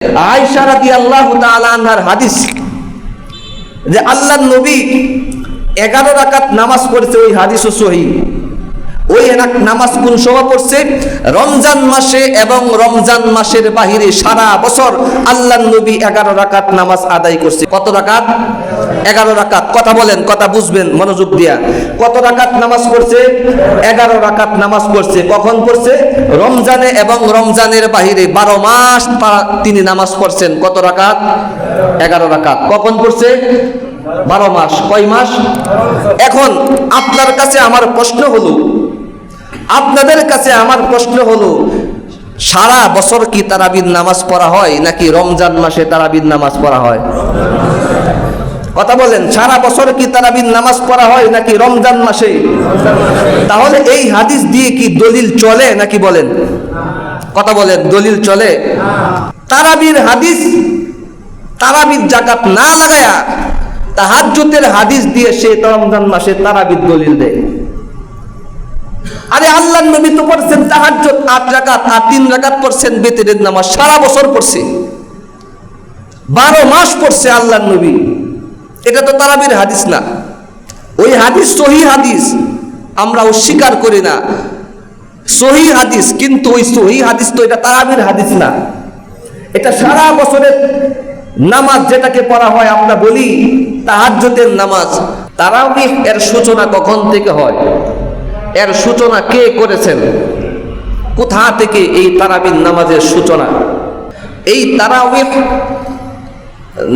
আয়েশা রাদিয়াল্লাহু তাআলা আনহার হাদিস যে আল্লাহর নবী 11 রাকাত নামাজ পড়ছে, ওই হাদিসও সহিহ। ওই নামাজ কোন সময় পড়ছে? রমজান মাসে এবং রমজান মাসের বাহিরে সারা বছর আল্লাহর নবী 11 রাকাত নামাজ আদায় করছে। কত রাকাত? 11 রাকাত। কথা বলেন, কথা বুঝবেন মনোযোগ দিয়া। কত রাকাত নামাজ পড়ছে? 11 রাকাত নামাজ পড়ছে। কখন পড়ছে? রমজানে এবং রমজানের বাহিরে 12 মাস তিনি নামাজ পড়ছেন। কত রাকাত? 11 রাকাত। কখন পড়ছে? 12 মাস। কয় মাস? এখন আপনার কাছে আমার প্রশ্ন হলো, আপনাদের কাছে আমার প্রশ্ন হলো, সারা বছর কি তারাবির নামাজ পড়া হয় নাকি রমজান মাসে তারাবির নামাজ পড়া হয়? কথা বলেন, সারা বছর কি তারাবির নামাজ পড়া হয় নাকি রমজান মাসে? তাহলে এই হাদিস দিয়ে কি দলিল চলে নাকি বলেন? কথা বলেন, দলিল চলে? তারাবির হাদিস, তারাবির জাকাত না লাগায়া তাহাজ্জুদের হাদিস দিয়ে সে রমজান মাসে তারাবির দলিল দেয়। আরে আল্লাহর নবী তো পড়ছেন তাহাজ্জুদ 8 রাকাত আর 3 রাকাত পড়ছেন বেতেরের নামাজ, সারা বছর পড়ছে, 12 মাস পড়ছে আল্লাহর নবী। এটা তো তারাবির হাদিস না। ওই হাদিস সহিহ হাদিস, আমরা অস্বীকার করি না, সহিহ হাদিস, কিন্তু ওই সহিহ হাদিস তো এটা তারাবির হাদিস না। এটা সারা বছরের নামাজ যেটাকে পড়া হয়, আমরা বলি তাহাজ্জুদের নামাজ। তারাবিহ এর সূচনা কখন থেকে হয়? এর সূচনা কে করেছেন? কোথা থেকে এই তারাবির নামাজের সূচনা? এই তারাবিহ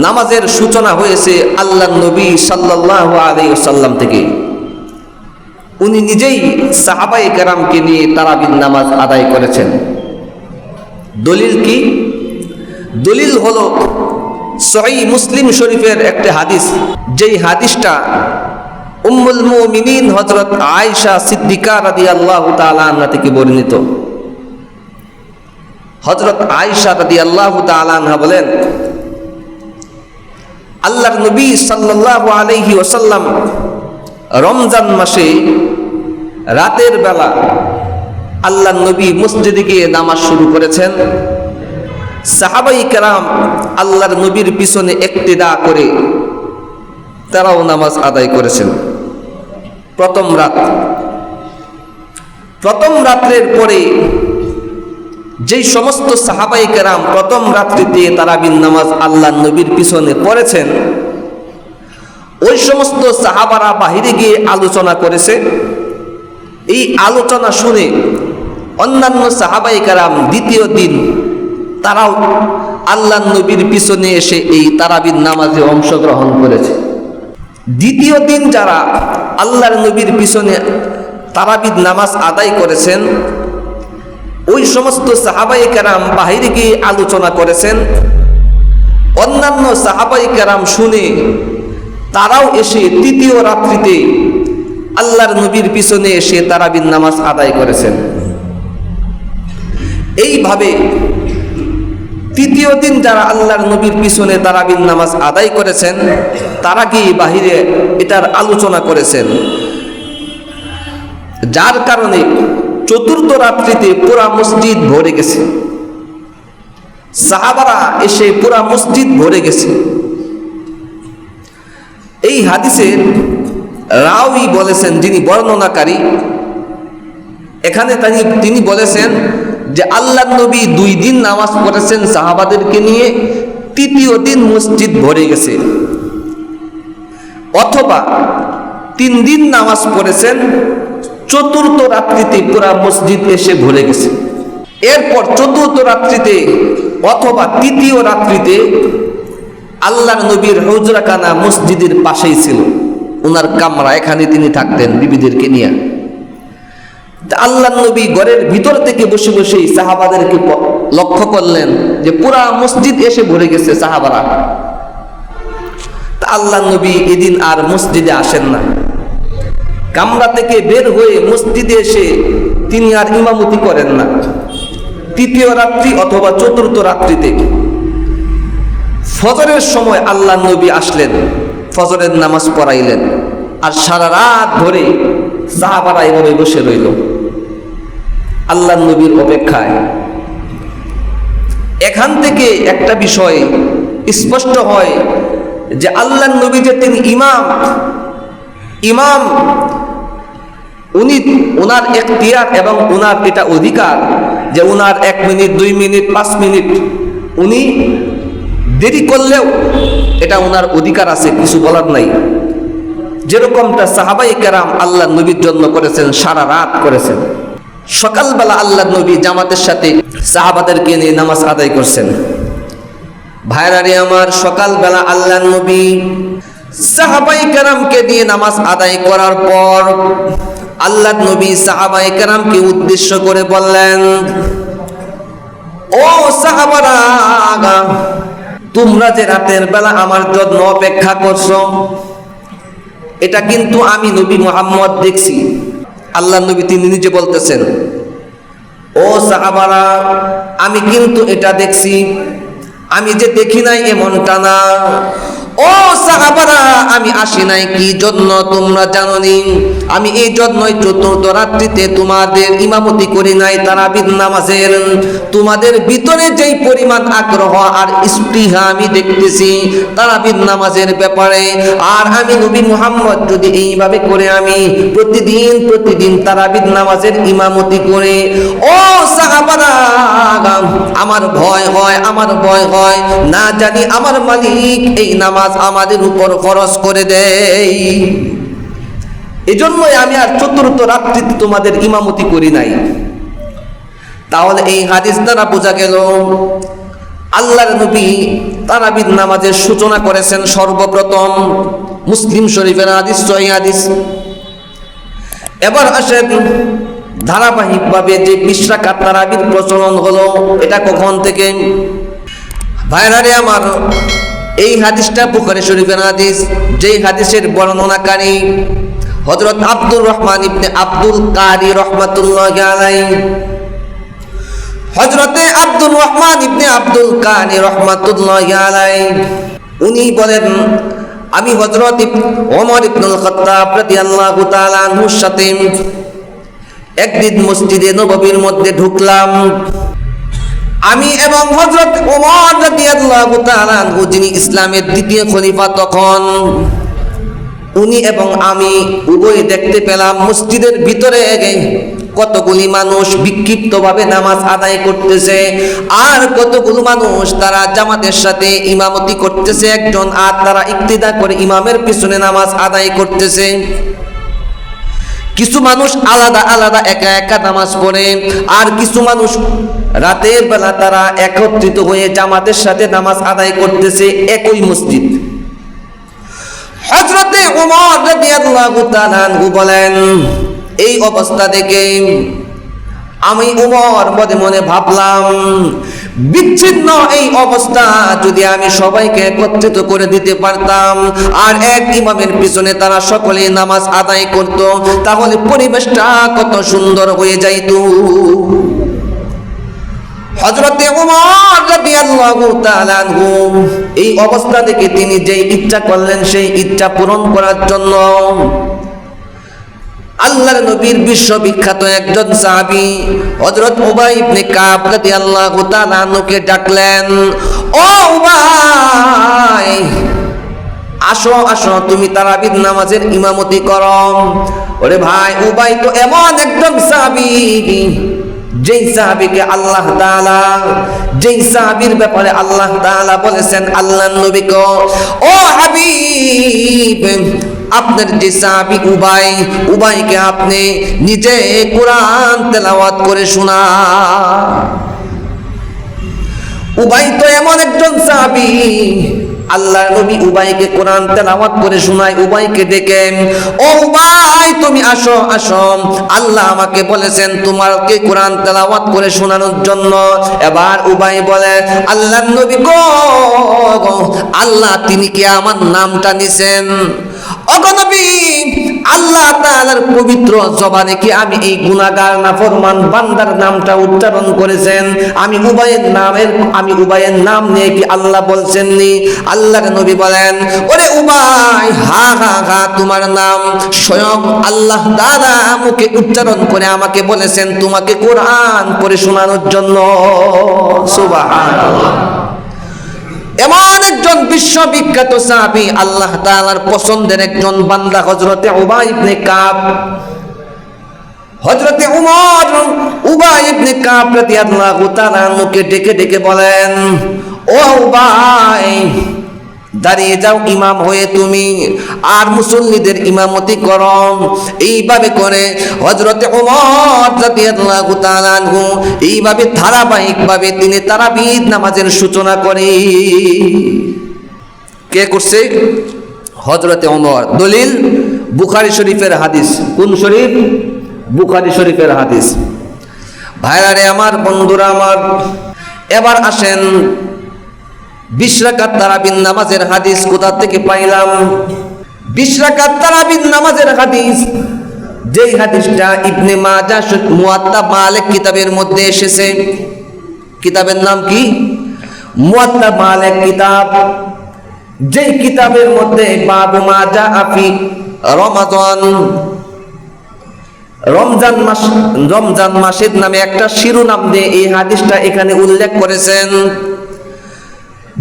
নামাজের সূচনা হয়েছে আল্লাহর নবী সাল্লাল্লাহু আলাইহি ওয়াসাল্লাম থেকে। উনি নিজেই সাহাবায়ে কেরামকে নিয়ে তারাবির নামাজ আদায় করেছেন। দলিল কি? দলিল হলো সহিহ মুসলিম শরীফের একটা হাদিস, যেই হাদিসটা উম্মুল মুমিনিন হযরত আয়েশা সিদ্দিকা রাদিয়াল্লাহু তাআলা আনহা থেকে বর্ণিত। হযরত আয়েশা রাদিয়াল্লাহু তাআলা আনহা বলেন, আল্লাহর নবী সাল্লাল্লাহু আলাইহি ওয়াসাল্লাম রমজান মাসে রাতের বেলা আল্লাহর নবী মসজিদে গিয়ে নামাজ শুরু করেছেন। সাহাবায়ে কেরাম আল্লাহর নবীর পিছনে ইক্তিদা করে তারাও নামাজ আদায় করেছেন। প্রথম রাত্রের পরে যেই সমস্ত সাহাবায়ে কেরাম প্রথম রাত্রিতে তারাবির নামাজ আল্লাহর নবীর পিছনে পড়েছেন, ওই সমস্ত সাহাবারা বাহিরে গিয়ে আলোচনা করেছে। এই আলোচনা শুনে অন্যান্য সাহাবায়ে কেরাম দ্বিতীয় দিন তারাও আল্লাহর নবীর পিছনে এসে এই তারাবির নামাজে অংশগ্রহণ করেছে। দ্বিতীয় দিন যারা আল্লাহর নবীর পিছনে তারাবির নামাজ আদায় করেছেন, ওই সমস্ত সাহাবায়ে কেরাম বাহিরে গিয়ে আলোচনা করেছেন। অন্যান্য সাহাবায়ে কেরাম শুনে তারাও এসে তৃতীয় রাত্রিতে আল্লাহর নবীর পিছনে এসে তারাবির নামাজ আদায় করেছেন। এইভাবে তৃতীয় দিন যারা আল্লাহর নবীর পিছনে তারাবির নামাজ আদায় করেছেন, তারা গিয়ে বাহিরে এটার আলোচনা করেছেন, যার কারণে চতুর্থ রাত্রিতে পুরা মসজিদ ভরে গেছে। সাহাবারা এসে পুরা মসজিদ ভরে গেছে। এই হাদিসের রাওয়ী বলেছেন, যিনি বর্ণনাকারী, এখানে তিনি বলেছেন যে আল্লাহর নবী 2 দিন নামাজ পড়েছেন সাহাবাদেরকে নিয়ে, তৃতীয় দিন মসজিদ ভরে গেছে। অথবা 3 দিন নামাজ পড়েছেন, চতুর্থ রাত্রিতে পুরা মসজিদ এসে ভরে গেছে। এরপর চতুর্থ রাত্রিতে অথবা তৃতীয় রাত্রিতে আল্লাহর নবীর হুজরাখানা মসজিদের পাশেই ছিল, ওনার কামরা, এখানে তিনি থাকতেন বিবিদেরকে নিয়ে। আল্লাহর নবী ঘরের ভিতর থেকে বসে বসে সাহাবাদেরকে লক্ষ্য করলেন যে পুরা মসজিদ এসে ভরে গেছে সাহাবারা। আল্লাহর নবী এদিন আর মসজিদে আসেন না। কামরা থেকে বের হয়ে মসজিদে এসে তিনি আর ইমামতি করেন না। তৃতীয় রাত্রি অথবা চতুর্থ রাত্রিতে ফজরের সময় আল্লাহর নবী আসলেন, ফজরের নামাজ পড়াইলেন, আর সারা রাত ধরে সাহাবারা এভাবে বসে রইল আল্লাহর নবীর অপেক্ষায়। এখান থেকে একটা বিষয় স্পষ্ট হয় যে আল্লাহর নবী যে তিনি ইমাম উনি ওনার এখতিয়ার এবং ওনার এটা অধিকার যে ওনার 1 মিনিট 2 মিনিট 5 মিনিট উনি দেরি করলেও এটা ওনার অধিকার আছে, কিছু বলার নাই। যেরকমটা সাহাবায়ে কেরাম আল্লাহর নবীর জন্য করেছেন, সারা রাত করেছেন। সকালবেলা আল্লাহর নবী জামাতের সাথে সাহাবাদেরকে নিয়ে নামাজ আদায় করছেন। ভাইরা রে আমার, সকালবেলা আল্লাহর নবী সাহাবায়ে কেরামকে দিয়ে নামাজ আদায় করার পর আল্লাহর নবী সাহাবায়ে কেরামকে উদ্দেশ্য করে বললেন, ও সাহাবারা, তোমরা যে রাতের বেলা আমার জন্য অপেক্ষা করছো, এটা কিন্তু আমি নবী মুহাম্মদ দেখছি। আল্লাহর নবী তিনি নিজে বলতেছেন, ও সাহাবারা, আমি কিন্তু এটা দেখছি, আমি যে দেখি নাই এমনটা না। ও সাহাবারা, আমি আসি নাই কি জন্য তোমরা জানোনি? আমি এই জন্যই চতুর্থ রাত্রিতে তোমাদের ইমামতি করি নাই তারাবির নামাজের। তোমাদের ভিতরে যেই পরিমাণ আগ্রহ আর স্পৃহা আমি দেখতেছি তারাবির নামাজের ব্যাপারে, আর আমি নবী মুহাম্মদ যদি এইভাবে করে আমি প্রতিদিন তারাবির নামাজের ইমামতি করে, ও সাহাবারা, আমার ভয় হয় না জানি আমার মালিক এই নামাজ আমাদের উপর খরচ করে দেয়। এজন্যই আমি আর চতুর্থ রাত্রিতে তোমাদের ইমামতি করি নাই। তাহলে এই হাদিস দ্বারা বোঝা গেল আল্লাহর নবী তারাবির নামাজের সূচনা করেছেন সর্বপ্রথম। মুসলিম শরীফের হাদিস, সহিহ হাদিস। এবার আসেন ধারাবাহিকভাবে যে 20 রাকাত তারাবির প্রচলন হলো, এটা কখন থেকে? ভাইরা রে আমার, এই হাদিসটা বুখারী শরীফের হাদিস, যেই হাদিসের বর্ণনাকারী হযরত আব্দুর রহমান ইবনে আব্দুল কারি রাহমাতুল্লাহি আলাইহি। হযরতে আব্দুর রহমান ইবনে আব্দুল কারি রাহমাতুল্লাহি আলাইহি উনি বলেন, আমি হযরত ওমর ইবনুল খাত্তাব রাদিয়াল্লাহু তাআলা আনহুর সাথে একদিন মসজিদে নববীর মধ্যে ঢুকলাম। আমি এবং হযরত ওমর রাদিয়াল্লাহু তাআলা আনহু, যিনি ইসলামের দ্বিতীয় খলিফা তখন, উনি এবং আমি উভয় দেখতে পেলাম মসজিদের ভিতরে কতগুলি মানুষ বিক্ষিপ্তভাবে নামাজ আদায় করতেছে, আর কতগুলো মানুষ তারা জামাতের সাথে ইমামতি করতেছে একজন, আর তারা ইক্তিদা করে ইমামের পিছনে নামাজ আদায় করতেছে। কিছু মানুষ আলাদা আলাদা একা একা নামাজ পড়ে, আর কিছু মানুষ রাতের বেলা তারা একত্রিত হয়ে জামাতের সাথে নামাজ আদায় করতেছে একই মসজিদ। হযরতে ওমর রাদিয়াল্লাহু তাআলা আনহু বলেন, এই অবস্থা দেখে আমি ওমর মনে মনে ভাবলাম, বিচ্ছিন্ন এই অবস্থা যদি আমি সবাইকে একত্রিত করে দিতে পারতাম আর এক ইমামের পিছনে তারা সকলে নামাজ আদায় করত, তাহলে পরিবেশটা কত সুন্দর হয়ে যাইত। হযরতে ওমর রাদিয়াল্লাহু তাআলা আনহু এই অবস্থা দেখে তিনি যে ইচ্ছা করলেন সেই ইচ্ছা পূরণ করার জন্য আল্লাহর নবীর বিশ্ববিখ্যাত একজন সাহাবী হযরত উবাই ইবনে কাব রাদিয়াল্লাহু তাআলা আনহুকে ডাকলেন, ও উবাই, আসো আসো, তুমি তারাবির নামাজের ইমামতি করো। ওরে ভাই, উবাই তো এমন একজন সাহাবী, যেই সাহাবীকে আল্লাহ তাআলা, যেই সাহাবীর ব্যাপারে আল্লাহ তাআলা বলেছেন আল্লাহর নবীকে, ও হাবিব, আপনার যে সাহাবী উবাইকে আপনি নিজে কোরআন তেলাওয়াত করে শোনা। উবাই তো এমন একজন সাহাবী, আল্লাহর নবী উবাইকে কোরআন তেলাওয়াত করে শোনায়। উবাইকে ডেকেন, ও উবাই, তুমি আসো আসো, আল্লাহ আমাকে বলেছেন তোমাকে কোরআন তেলাওয়াত করে শোনানোর জন্য। এবার উবাই বলে, আল্লাহর নবী গো, আল্লাহ তিনি কি আমার নামটা নিছেন? ওগো নবী, আল্লাহ তাআলার পবিত্র জবানে কি আমি এই গুনাহগার নাফরমান বান্দার নামটা উচ্চারণ করেছেন? আমি উবাইয়ের নাম নিয়ে কি আল্লাহ বলছেননি? আল্লাহর নবী বলেন, ওরে উবাই, হা হা হা, তোমার নাম স্বয়ং আল্লাহ তাআলা মুখে উচ্চারণ করে আমাকে বলেছেন তোমাকে কোরআন পড়ে শোনানোর জন্য। সুবহানাল্লাহ। এমন একজন বিশ্ববিখ্যাত সাহাবী, আল্লাহ তাআলার পছন্দের একজন বান্দা হযরতে উবাই ইবনে কাব। হযরতে উবাই ইবনে কাব রাদিয়াল্লাহু তাআলা মুখে ডেকে ডেকে বলেন, ও উবাই, দাঁড়িয়ে যাও ইমাম হয়ে তুমি, আর মুসল্লিদের ইমামতি করো। এইভাবে করে হযরতে ওমর রাদিয়াল্লাহু তাআলা আনহু এইভাবে ধারাবাহিকভাবে তিনি তারাবির নামাজের সূচনা করে। কে করছে? হযরতে ওমর। দলিল বুখারী শরীফের হাদিস। কোন শরীফ? বুখারী শরীফের হাদিস। ভাইরা রে আমার, বন্ধুরা আমার, এবার আসেন 20 রাকাত তারাবির নামাজের হাদিস কোথা থেকে পাইলাম? 20 রাকাত তারাবির নামাজের হাদিস, যেই হাদিসটা ইবনে মাজাহ মুয়াত্তা মালিক কিতাবের মধ্যে এসেছে। কিতাবের নাম কি? মুয়াত্তা মালিক কিতাব। যেই কিতাবের মধ্যে বাবু মাজা আফি রমজান মাসের নামে একটা শিরোনাম দিয়ে এই হাদিসটা এখানে উল্লেখ করেছেন।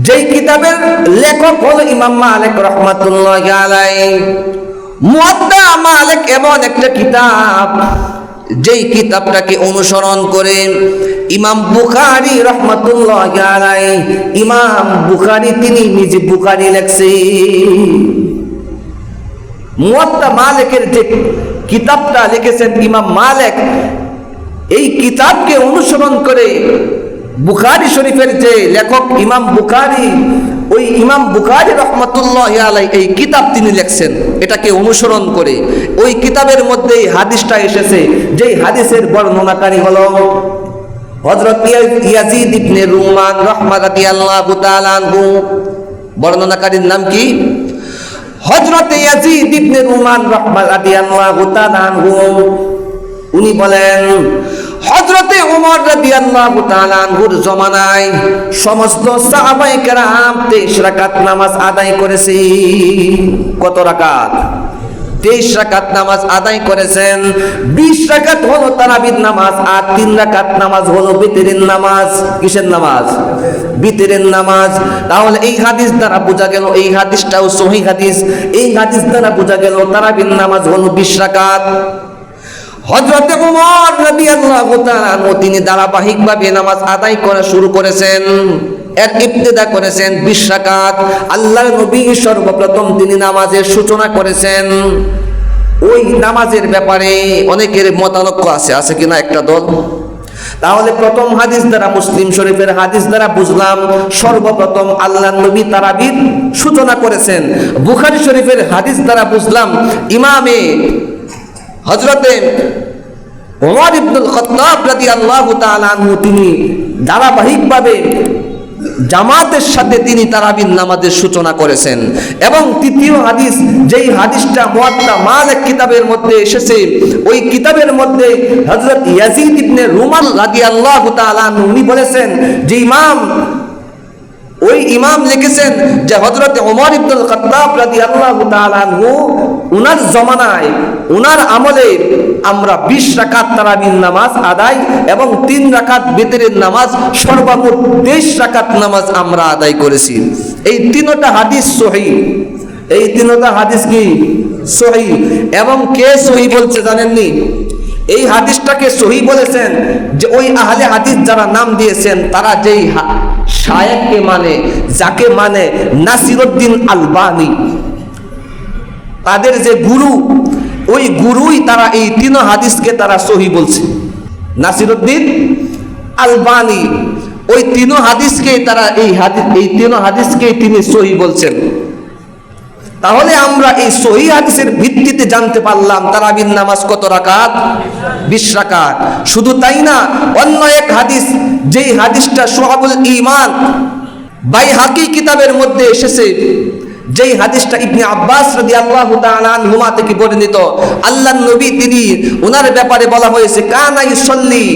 যেই কিতাবের লেখক হলো ইমাম মালিক রাহমাতুল্লাহি আলাইহি। মুয়াত্তা মালিক এমন একটা কিতাব, যেই কিতাবটাকে অনুসরণ করে ইমাম বুখারী রাহমাতুল্লাহি আলাইহি, ইমাম বুখারী তিনি নিজে বুখারী লেখছে। মুয়াত্তা মালিকের যে কিতাবটা লিখেছেন ইমাম মালিক, এই কিতাবকে অনুসরণ করে বুখারী শরীফের যে লেখক ইমাম বুখারী, ওই ইমাম বুখারী রাহমাতুল্লাহি আলাইহি এই কিতাব তিনি লিখছেন এটাকে অনুসরণ করে। ওই কিতাবের মধ্যে এই হাদিসটা এসেছে, যেই হাদিসের বর্ণনাকারী হলো হযরত ইয়াজিদ ইবনে রুমান রাহমাতুল্লাহি তাআলা আনহু। বর্ণনাকারীর নাম কি? হযরত ইয়াজিদ ইবনে রুমান রাহমাতুল্লাহি তাআলা আনহু। উনি বলেন, হযরতে ওমর রাদিয়াল্লাহু তাআলা আনহুর জমানায় সমস্ত সাহাবায়ে কেরাম 23 রাকাত নামাজ আদায় করেছে। কত রাকাত? 23 রাকাত নামাজ আদায় করেছেন। 20 রাকাত হলো তারাবির নামাজ, আর 3 রাকাত নামাজ হলো বিতরের নামাজ। কিসের নামাজ? বিতরের নামাজ। তাহলে এই হাদিস দ্বারা বোঝা গেল, এই হাদিসটাও সহিহ হাদিস, এই হাদিস দ্বারা বোঝা গেল তারাবির নামাজ হলো 20 রাকাত। হযরতে ওমর রাদিয়াল্লাহু তাআলা তিনি ধারাবাহিকভাবে নামাজ আদায় করা শুরু করেছেন। এর ইবতিদা করেছেন 20 রাকাত। আল্লাহর নবী সর্বপ্রথম তিনি নামাজের সূচনা করেছেন। ওই নামাজের ব্যাপারে অনেকের মতানৈক্য আছে কিনা একটা দল। তাহলে প্রথম হাদিস দ্বারা, মুসলিম শরীফের হাদিস দ্বারা বুঝলাম সর্বপ্রথম আল্লাহর নবী তারাবির সূচনা করেছেন। বুখারী শরীফের হাদিস দ্বারা বুঝলাম ইমামে হযরতে ওমর ইবনুল খাত্তাব রাদিয়াল্লাহু তাআলা আনহু তিনি ধারাবাহিকভাবে জামাতের সাথে তিনি তারাবির নামাজের সূচনা করেছেন। এবং তৃতীয় হাদিস, যেই হাদিসটা মুয়াত্তা মালিক কিতাবের মধ্যে এসেছে, ওই কিতাবের মধ্যে হযরত ইয়াজিদ ইবনে রুমান রাদিয়াল্লাহু তাআলা আনহু উনি বলেছেন যে ওই ইমাম লিখেছেন যে হযরতে ওমর ইবনুল খাত্তাব রাদিয়াল্লাহু তাআলা আনহু উনার জমানায়, উনার আমলে আমরা 20 রাকাত তারাবির নামাজ আদায় এবং 3 রাকাত বিতরের নামাজ, সর্বমোট 23 রাকাত নামাজ আমরা আদায় করেছি। এই তিনটা হাদিস সহিহ। এই তিনটা হাদিস কি? সহিহ। এবং কে সহিহ বলছে জানেননি? এই হাদিসটাকে সহিহ বলেছেন যে ওই আহলে হাদিস যারা নাম দিয়েছেন, তারা যেই শায়েখকে মানে, যাকে মানে নাসিরউদ্দিন আলবানী, তাদের যে গুরু, ওই গুরুই তারা এই তিন হাদিসকে তারা সহিহ বলছে। নাসিরউদ্দিন আলবানী ওই তিন হাদিসকে তারা এই তিন হাদিসকে তিনি সহিহ বলছেন। তাহলে আমরা এই সহিহ হাদিসের ভিত্তিতে জানতে পারলাম তারাবির নামাজ কত রাকাত? 20 রাকাত। শুধু তাই না, অন্য এক হাদিস, যেই হাদিসটা শুআবুল ঈমান বাইহাকী কিতাবের মধ্যে এসেছে, যেই হাদিসটা ইবনে আব্বাস রাদিয়াল্লাহু তাআলা আনহুমা থেকে বর্ণিত, আল্লাহর নবী তিনি ওনার ব্যাপারে বলা হয়েছে কানা ইউসাল্লি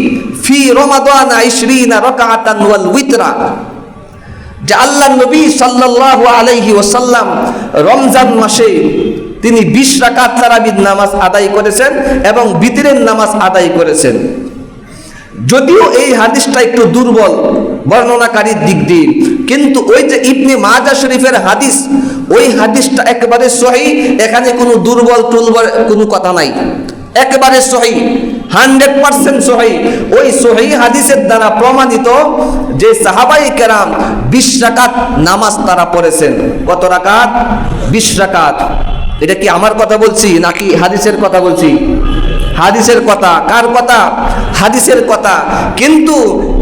ফি রমাদান 20 রাকাতান ওয়াল উইতরা, যে আল্লাহর নবী সাল্লাল্লাহু আলাইহি ওয়াসাল্লাম রমজান মাসে তিনি 20 রাকাত তারাবির নামাজ আদায় করেছেন এবং বিতরের নামাজ আদায় করেছেন। যদিও এই হাদিসটা একটু দুর্বল বর্ণনাকারীর দিক দিয়ে, কিন্তু ওই যে ইবনে মাজাহ শরীফের হাদিস, ওই হাদিসটা একেবারে সহিহ, এখানে কোনো দুর্বল টুলবল কোনো কথা নাই, একেবারে সহিহ, 100% সহিহ। ওই সহিহ হাদিসের দ্বারা প্রমাণিত যে সাহাবায়ে কেরাম 20 রাকাত নামাজ তারা পড়েছেন। কত রাকাত? 20 রাকাত। এটা কি আমার কথা বলছি নাকি হাদিসের কথা বলছি? হাদিসের কথা। কার কথা? হাদিসের কথা। কিন্তু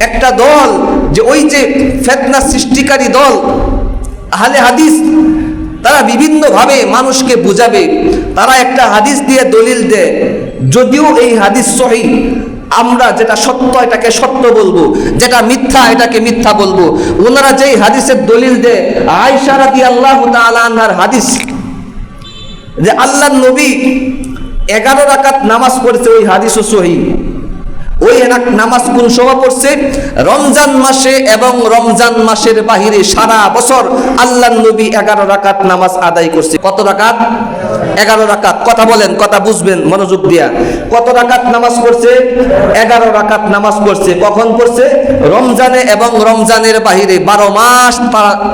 একটা দল, যে ওই যে ফিতনা সৃষ্টিকারী দল আহলে হাদিস, তারা বিভিন্নভাবে মানুষকে বুঝাবে, তারা একটা হাদিস দিয়ে দলিল দেয়, যদিও এই হাদিস সহিহ, আমরা যেটা সত্য এটাকে সত্য বলবো, যেটা মিথ্যা এটাকে মিথ্যা বলবো। ওনারা যেই হাদিসের দলিল দেয়, আয়েশা রাদিয়াল্লাহু তাআলা আনহার হাদিস, যে আল্লাহর নবী 11 রাকাত নামাজ পড়ছে, ওই হাদিসও সহিহ। ওই নামাজ কোন সময় পড়ছে? রমজান মাসে এবং রমজান মাসের বাহিরে সারা বছর আল্লাহর নবী 11 রাকাত নামাজ আদায় করছে। কত রাকাত? 11 রাকাত। কথা বলেন, কথা বুঝবেন মনোযোগ দিয়া। কত রাকাত নামাজ পড়ছে? 11 রাকাত নামাজ পড়ছে। কখন পড়ছে? রমজানে এবং রমজানের বাহিরে 12 মাস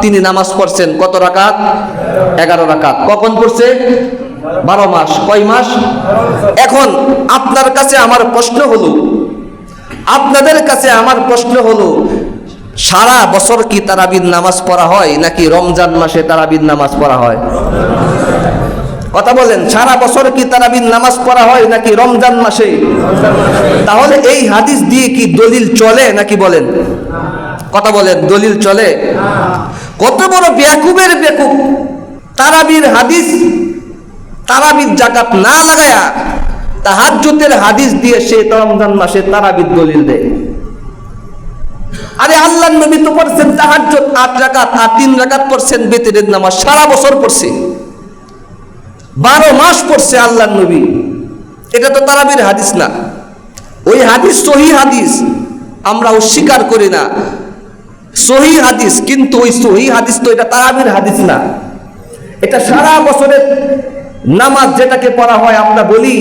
তিনি নামাজ পড়ছেন। কত রাকাত? 11 রাকাত। কখন পড়ছে? 12 মাস। কয় মাস? এখন আপনার কাছে আমার প্রশ্ন হলো, আপনাদের কাছে আমার প্রশ্ন হলো, সারা বছর কি তারাবির নামাজ পড়া হয় নাকি রমজান মাসে তারাবির নামাজ পড়া হয়? কথা বলেন, সারা বছর কি তারাবির নামাজ পড়া হয় নাকি রমজান মাসে? তাহলে এই হাদিস দিয়ে কি দলিল চলে নাকি বলেন? কথা বলেন, দলিল চলে? কত বড় বেকুবের বেকুব! তারাবির হাদিস, তারাবির জাকাত না লাগায়া তাহাজ্জুদের হাদিস দিয়ে সে রমজান মাসে তারাবির দলিল দেয়। আরে আল্লাহর নবী তো পড়ছেন তাহাজ্জুদ 8 রাকাত, আর 3 রাকাত পড়ছেন বিতরের নামাজ, সারা বছর পড়ছে, 12 মাস পড়ছে আল্লাহর নবী। এটা তো তারাবির হাদিস না। ওই হাদিস সহিহ হাদিস, আমরা অস্বীকার করি না, সহিহ হাদিস, কিন্তু ওই সহিহ হাদিস তো এটা তারাবির হাদিস না। এটা সারা বছরের নামাজ যেটাকে পড়া হয়, আমরা বলি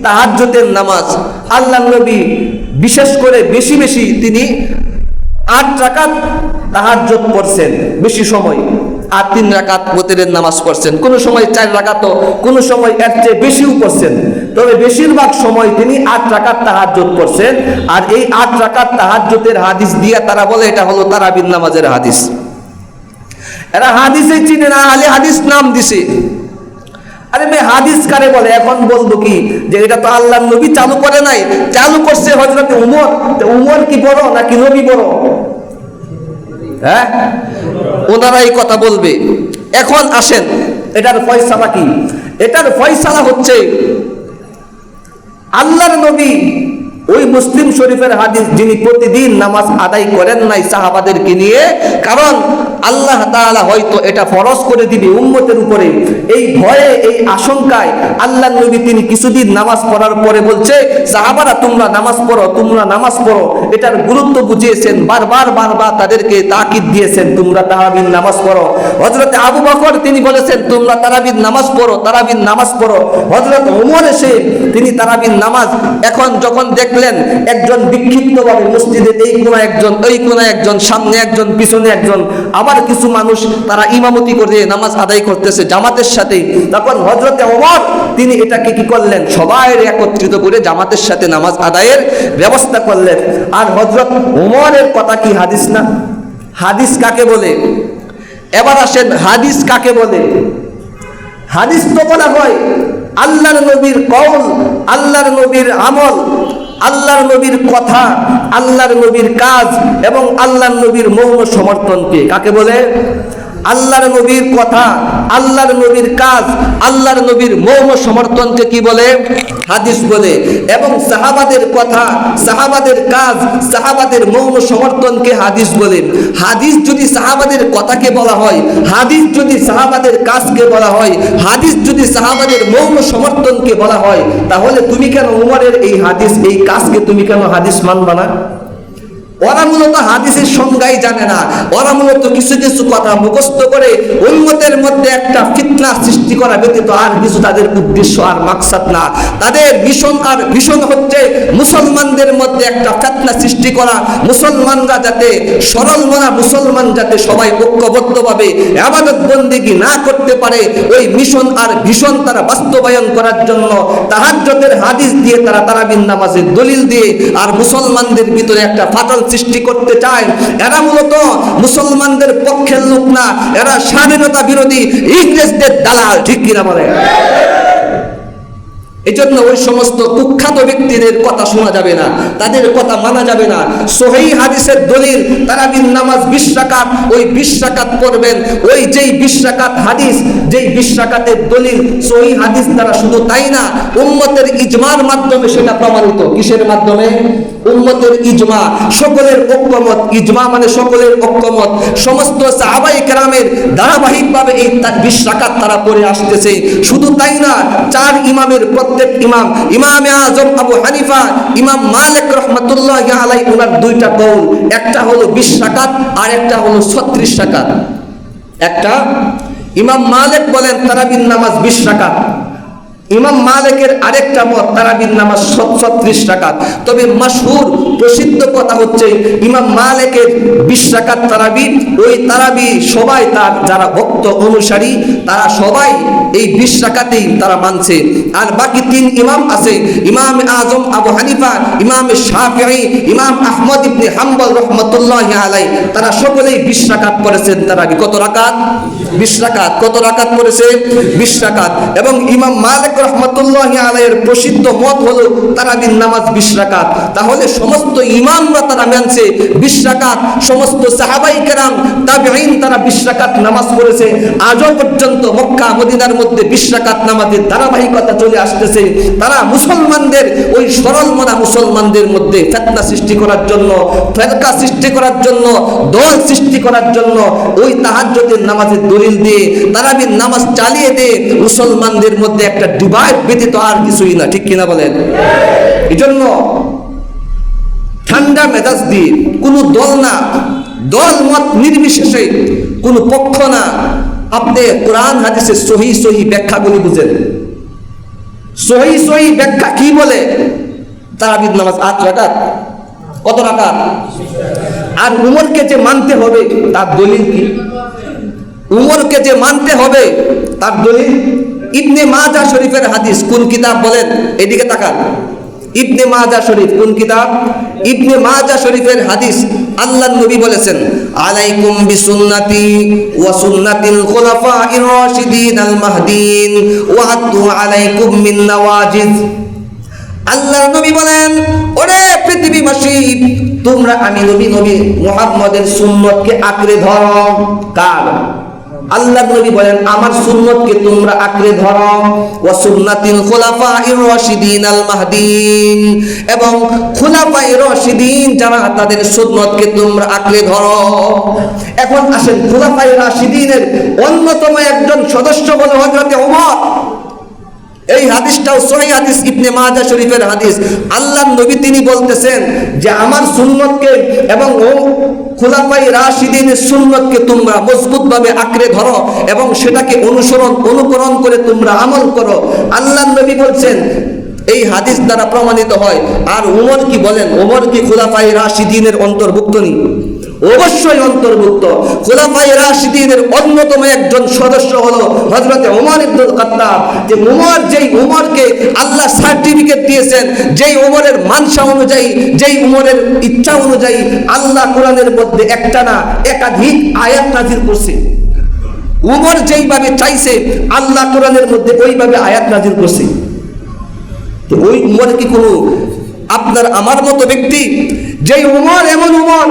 তাহাজ্জুদের নামাজ। আল্লাহর নবী বিশেষ করে বেশি বেশি তিনি 8 রাকাত তাহাজ্জুদ পড়ছেন বেশি সময়, আর 3 রাকাত বিতরের নামাজ পড়ছেন। কোন সময় 4 রাকাত, কোন সময় এর চেয়ে বেশিও পড়ছেন, তবে বেশিরভাগ সময় তিনি 8 রাকাত তাহাজ্জুদ পড়ছেন। আর এই 8 রাকাত তাহাজ্জুদের হাদিস দিয়ে তারা বলে এটা হলো তারাবির নামাজের হাদিস। এরা হাদিসে চিনে না, আহলে হাদিস নাম দিছে। আরে ভাই, হাদিস কারে বলে? এখন বলবো কি যে এটা তো আল্লাহর নবী চালু করে নাই, চালু করছে হযরত উমর। উমর কি বড় নাকি নবী বড়? হ্যাঁ, ওনারা এই কথা বলবে। এখন আসেন, এটার ফয়সালা কি? এটার ফয়সালা হচ্ছে আল্লাহর নবী ওই মুসলিম শরীফের হাদিস, যিনি প্রতিদিন নামাজ আদায় করেন নাই সাহাবাদেরকে নিয়ে, কারণ আল্লাহ তাআলা হয়তো এটা ফরজ করে দিবে উম্মতের উপরে, এই ভয়ে, এই আশঙ্কায় আল্লাহর নবী তিনি কিছুদিন নামাজ পড়ার পরে বলছে, সাহাবারা তোমরা নামাজ পড়ো, তোমরা নামাজ পড়ো। এটার গুরুত্ব বুঝিয়েছেন, বারবার বারবার তাদেরকে তাকিদ দিয়েছেন, তোমরা তারাবির নামাজ পড়ো। হযরত আবু বকর তিনি বলেছেন, তোমরা তারাবির নামাজ পড়ো, তারাবির নামাজ পড়ো। হযরত ওমর এসে তিনি তারাবির নামাজ, এখন যখন দেখলেন একজন বিক্ষিপ্তভাবে মসজিদে এই কোণায় একজন, ওই কোণায় একজন, সামনে একজন, পিছনে একজন, আবার কিছু মানুষ তারা ইমামতি করে নামাজ আদায় করতেছে জামাতের সাথে, তখন হযরত ওমর তিনি এটাকে কি করলেন? সবাই একত্রিত করে জামাতের সাথে নামাজ আদায়ের ব্যবস্থা করলেন। আর হযরত ওমরের কথা কি হাদিস না? হাদিস কাকে বলে? এবার আসেন, হাদিস কাকে বলে? হাদিস তো বলা হয় আল্লাহর নবীর কওল, আল্লাহর নবীর আমল, আল্লাহর নবীর কথা, আল্লাহর নবীর কাজ এবং আল্লাহর নবীর মৌন সমর্থনকে কাকে বলে? আল্লাহর নবীর কথা, আল্লাহর নবীর কাজ, আল্লাহর নবীর মৌন সমর্থনকে কি বলে? হাদিস বলে। এবং সাহাবাদের কথা, সাহাবাদের কাজ, সাহাবাদের মৌন সমর্থনকে হাদিস বলে। হাদিস যদি সাহাবাদের কথাকে বলা হয়, হাদিস যদি সাহাবাদের কাজকে বলা হয়, হাদিস যদি সাহাবাদের মৌন সমর্থনকে বলা হয়, তাহলে তুমি কেন উমরের এই হাদিস, এই কাজকে তুমি কেন হাদিস মানবা না? ওরা মূলত হাদিসের সংজ্ঞাই জানে না। ওরা মূলত কিছু কিছু কথা মুখস্থ করে উম্মতের মধ্যে একটা ফিতনা সৃষ্টি করা ব্যতীত আর কিছু তাদের উদ্দেশ্য আর মাকসাদ না। তাদের মিশন আর ভীষণ হচ্ছে মুসলমানদের মধ্যে একটা ফিতনা সৃষ্টি করা, মুসলমানরা যাতে সরল মনা মুসলমান যাতে সবাই ঐক্যবদ্ধভাবে ইবাদত বন্দেগী না করতে পারে, ওই মিশন আর ভীষণ তারা বাস্তবায়ন করার জন্য তাহাজ্জুদের হাদিস দিয়ে, তারা তারাবির নামাজের দলিল দিয়ে আর মুসলমানদের ভিতরে একটা ফাটল সৃষ্টি করতে চায়। এরা মূলত মুসলমানদের পক্ষের লোক না, এরা স্বাধীনতা বিরোধী ইংরেজদের দালাল, ঠিক কিনা বলে? এই জন্য ওই সমস্ত কুখ্যাত ব্যক্তিদের কথা শোনা যাবে না, তাদের কথা মানা যাবে না। সহিহ হাদিসের দলিল তারাবির নামাজ 20 রাকাত, ওই 20 রাকাত পড়বেন। ওই যেই 20 রাকাত হাদিস, যেই 20 রাকাতের দলিল সহিহ হাদিস দ্বারা, শুধু তাই না, উম্মতের ইজমার মাধ্যমে সেটা প্রমাণিত। কিসের মাধ্যমে? উম্মতের ইজমা, সকলের ঐক্যমত। ইজমা মানে সকলের ঐক্যমত। সমস্ত সাহাবায়ে কেরামের ধারাবাহিকভাবে এই 20 রাকাত তারা পড়ে আসতেছে। শুধু তাই না, 4 ইমামের প্রত্যেক ইমাম, ইমামে আজম আবু হানিফা, ইমাম মালিক রহমাতুল্লাহি আলাইহি, ওনার 2টা কওল, একটা হলো 20 রাকাত আর একটা হলো 36 রাকাত। একটা ইমাম মালিক বলেন তারাবির নামাজ 20 রাকাত, ইমাম মালিকের আরেকটা মত তারাবির নামাজ 36 রাকাত। তবে মাশহুর প্রসিদ্ধ কথা হচ্ছে ইমাম মালিকের 20 রাকাত তারাবি, ওই তারাবি সবাই তার যারা ভক্ত অনুসারী তারা সবাই এই 20 রাকাতেই তারা মানছে। আর বাকি 3 ইমাম আছে, ইমাম আজম আবু হানিফা, ইমাম শাফিঈ, ইমাম আহমদ ইবনে হাম্বল রহমাতুল্লাহি আলাইহি, তারা সকলেই 20 রাকাত পড়েছেন তারাবি। কত রাকাত? 20 রাকাত। কত রাকাত পড়েছে? 20 রাকাত। এবং ইমাম মালিক রহমাতুল্লাহি আলাইহির প্রসিদ্ধ মত হলো তারাবির নামাজ 20 রাকাত। তাহলে সমস্ত ইমামরা তারা মানছে 20 রাকাত। সমস্ত সাহাবায়ে কেরাম, তাবেঈন তারা 20 রাকাত নামাজ পড়েছে। আজও পর্যন্ত মক্কা মদিনার মধ্যে 20 রাকাত নামাজের ধারাবাহিকতা চলে আসতেছে। তারা মুসলমানদের, ওই সরল মনা মুসলমানদের মধ্যে ফিতনা সৃষ্টি করার জন্য, ফিরকা সৃষ্টি করার জন্য, দল সৃষ্টি করার জন্য ওই তাহাজ্জুদের নামাজের দলিল দিয়ে, তারাবির নামাজ চালিয়ে দিয়ে মুসলমানদের মধ্যে একটা ডিভাইড ব্যতীত আর কিছুই না, ঠিক কিনা বলেন? এই জন্য ঠান্ডা মেজাজ দিয়ে কোনো দল না, দল মত নির্বিশেষে কোনো পক্ষ না, আপনি কোরআন হাদিসের সহিহ সহিহ ব্যাখ্যাগুলি বুঝেন। সহিহ সহিহ ব্যাখ্যা কি বলে? তারাবির নামাজ 8 রাকাত। কত রাকাত? আর উমরকে যে মানতে হবে তার দলিল কি? উমরকে যে মানতে হবে তার দলিল ইবনে মাজাহ শরীফের হাদিস। কোন কিতাব বলেন? এদিকে তাকান। ইবনে মাজাহ শরীফ কোন কিতাব? ইবনে মাজাহ শরীফের হাদিস। আল্লাহর নবী বলেছেন, আলাইকুম বিসুন্নতি ওয়া সুন্নাতিল খুলাফাইর রাশিদিন আল মাহদিন ওয়া আদু আলাইকুম মিন নওয়াজিজ। আল্লাহর নবী বলেন, ওরে পৃথিবীবাসী, তোমরা আমি নবী মুহাম্মদের সুন্নতকে আঁকড়ে ধরো। কার? আল্লাহর নবী বলেন, আমার সুন্নতকে তোমরা আঁকড়ে ধরো। ওয়া সুন্নাতিল খুলাফাইর রাশিদিন আল মাহদিন, এবং খুলাফায়ে রাশিদিন যারা তাদের সুন্নতকে তোমরা আঁকড়ে ধরো। এখন আসেন, খুলাফায়ে রাশিদিনের অন্যতম একজন সদস্য হলো হযরত ওমর। এই হাদিসটাও সহিহ হাদিস, ইবনে মাজাহ শরীফের হাদিস। আল্লাহর নবী তিনি বলতেছেন যে আমার সুন্নতকে এবং খুলাফায়ে রাশিদিনের সুন্নতকে তোমরা মজবুতভাবে আঁকড়ে ধরো এবং সেটাকে অনুকরণ করে তোমরা আমল করো। আল্লাহর নবী বলছেন, এই হাদিস দ্বারা প্রমাণিত হয়। আর ওমর কি বলেন? ওমর কি খুলাফায়ে রাশিদিনের অন্তর্ভুক্ত নেই? অবশ্যই অন্তর্ভুক্ত। খুলাফায়ে রাশিদিনের অন্যতম একজন সদস্য হলো হযরত ওমর ইবনুল খাত্তাব। যে ওমর, যেই ওমরকে আল্লাহ সার্টিফিকেট দিয়েছেন, যেই ওমরের মানসা অনুযায়ী, যেই ওমরের ইচ্ছা অনুযায়ী আল্লাহ কোরআনের মধ্যে একটা না একাধিক আয়াত নাযিল করছে। ওমর যেইভাবে চাইছে আল্লাহ কোরআনের মধ্যে ওইভাবে আয়াত নাযিল করছে। তো ওই উমর কি কোনো আপনার আমার মতো ব্যক্তি? যেই ওমর এমন ওমর,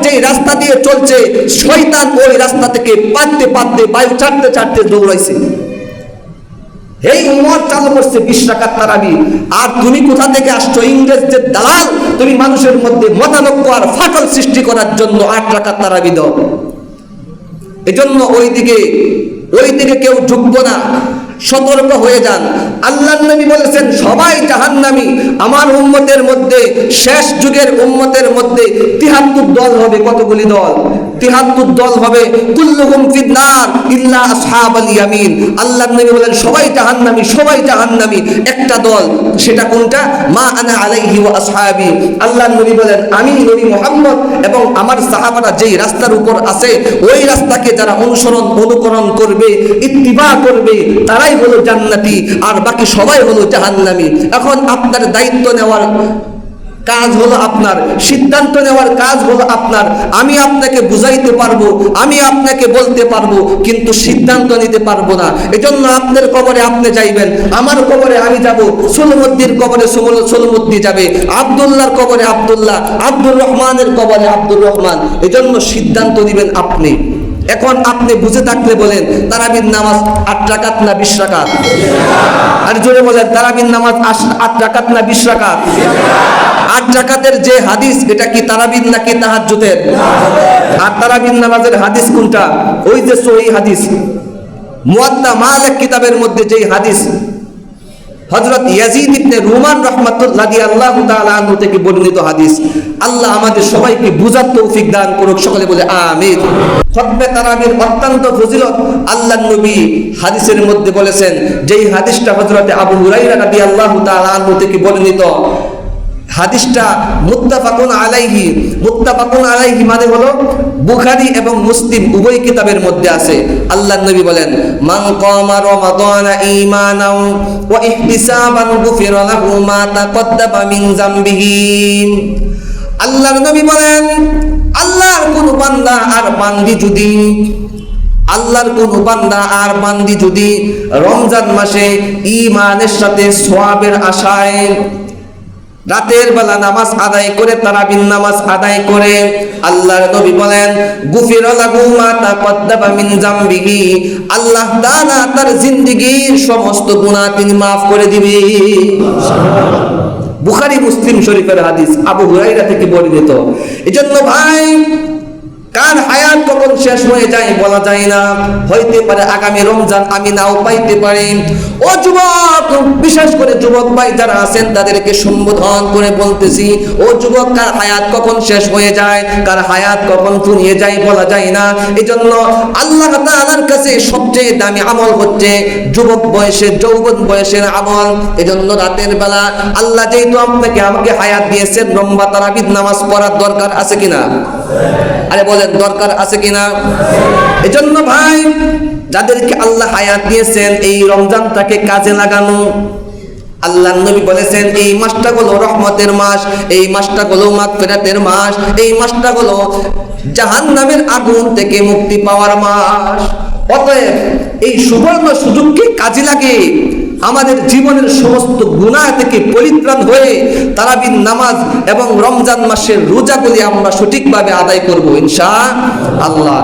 যেই রাস্তা দিয়ে চলছে, শয়তান ওই রাস্তা থেকে পাততে পাততে বায়ু ছাড়তে ছাড়তে দৌড়াইছে। এই ওমর চালু করছে 20 রাকাত তারাবি। আর তুমি কোথা থেকে আসছো? ইংরেজদের দালাল। তুমি মানুষের মধ্যে মতানৈক্য আর ফাটল সৃষ্টি করার জন্য 8 রাকাত তারাবি দাও। এজন্য ওইদিকে কেউ ঢুকবো না, সতর্ক হয়ে যান। আল্লাহর নবী বলেছেন সবাই জাহান্নামী। আমার উম্মতের মধ্যে, শেষ যুগের উম্মতের মধ্যে 73 দল হবে। কতগুলি দল? 73 দল হবে। কুল্লুহুম ফিন্নার ইল্লা আসহাবাল ইয়ামিন। আল্লাহর নবী বলেন সবাই জাহান্নামী, সবাই জাহান্নামী। একটা দল, সেটা কোনটা? মা আনা আলাইহি ওয়া আসহাবি। আল্লাহর নবী বলেন আমি নবী মুহাম্মদ এবং আমার সাহাবারা যেই রাস্তার উপর আছে, ওই রাস্তাকে যারা অনুকরণ করবে, ইত্তিবা করবে, তারাই হলো জান্নাতি, আর বাকি সবাই হলো জাহান্নামী। এখন আপনার দায়িত্ব নেওয়ার কাজ হলো আপনার, সিদ্ধান্ত নেওয়ার কাজ হলো আপনার। আমি আপনাকে বুঝাইতে পারবো, আমি আপনাকে বলতে পারবো, কিন্তু সিদ্ধান্ত নিতে পারবো না। এজন্য আপনার কবরে আপনি যাইবেন, আমার কবরে আমি যাব, সুলমুদ্দির কবরে সুলমুদ্দি যাবে, আব্দুল্লাহর কবরে আব্দুল্লাহ, আব্দুর রহমানের কবরে আব্দুর রহমান। এজন্য সিদ্ধান্ত দিবেন আপনি। এখন আপনি বুঝে থাকলে বলেন তারাবির নামাজ 8 রাকাত না 20 রাকাত? আর জোরে বলেন তারাবির নামাজ 8 রাকাত না 20 রাকাত? 8 রাকাতের যে হাদিস, এটা কি তারাবির নাকি তাহাজ্জুদের? আর তারাবির নামাজের হাদিস কোনটা? ওই যে সহিহ হাদিস, মুয়াত্তা মালিক কিতাবের মধ্যে যেই হাদিস হযরত ইয়াজিদ ইবনে রুমান রাহমাতুল্লাহি আল্লাহু তাআলা আনহু থেকে বর্ণিত হাদিস। আল্লাহ আমাদের সবাইকে বুঝার তৌফিক দান করুক, সকলে বলে আমিন। খুতবে তারাবির অত্যন্ত ফজিলত আল্লাহর নবী হাদিসের মধ্যে বলেছেন, যেই হাদিসটা হযরত আবু হুরায়রা রাদিয়াল্লাহু তাআলা আনহু থেকে বর্ণিত। হাদিসটা মুত্তাফাকুন আলাইহি মানে হলো বুখারী এবং মুসলিম উভয় কিতাবের মধ্যে আছে। আল্লাহর নবী বলেন মান কামা রমাদানা ঈমানাও ওয়া ইহতিসাবান গুফিরা লাহু মা তাকদ্দামা মিন যামবিহি। আল্লাহর নবী বলেন আল্লাহর কোন বান্দা আর বান্দি যদি রমজান মাসে ঈমানের সাথে সওয়াবের আশায় রাতের বেলা নামাজ আদায় করে, তারাবির নামাজ আদায় করে, আল্লাহর নবী বলেন গুফিরা লাহু মা তাকদ্দামা মিন যামবিহি, আল্লাহ তাআলা তার জিন্দেগীর সমস্ত গুনাহ তিনি maaf করে দিবে। বুখারী মুসলিম শরীফের হাদিস, আবু হুরায়রা থেকে বর্ণিত। এজন্য ভাই, কার হায়াত কখন শেষ হয়ে যায় বলা যায় না। হইতে পারে আগামী রমজান আমি নাও পাইতে পারি। ও যুবক, বিশেষ করে যুবক ভাই যারা আছেন তাদেরকে সম্বোধন করে বলতেছি, ও যুবক, কার হায়াত কখন শেষ হয়ে যায়, কার হায়াত কখন ফুরিয়ে যায় বলা যায় না। এজন্য আল্লাহ তাআলার কাছে সবচেয়ে দামি আমল হচ্ছে যুবক বয়সের, যৌবন বয়সের আমল। এজন্য রাতের বেলা আল্লাহ যেহেতু আমাকে হায়াত দিয়েছেন, লম্বা তারাবির নামাজ পড়ার দরকার আছে কিনা? আরে বলেন দরকার আছে কিনা? এজন্য ভাই, যাদেরকে আল্লাহ হায়াত দিয়েছেন, এই রমজানটাকে কাজে লাগানো। আল্লাহর নবী বলেছেন এই মাসটা হলো রহমতের মাস, এই মাসটা হলো মাগফিরাতের মাস, এই মাসটা হলো জাহান্নামের আগুন থেকে মুক্তি পাওয়ার মাস। অতএব এই সুবর্ণ সুযোগকে কাজে লাগে আমাদের জীবনের সমস্ত গুনাহ থেকে পরিত্রাণ হয়ে তারাবির নামাজ এবং রমজান মাসের রোজাগুলি আমরা সঠিকভাবে আদায় করব ইনশাআল্লাহ।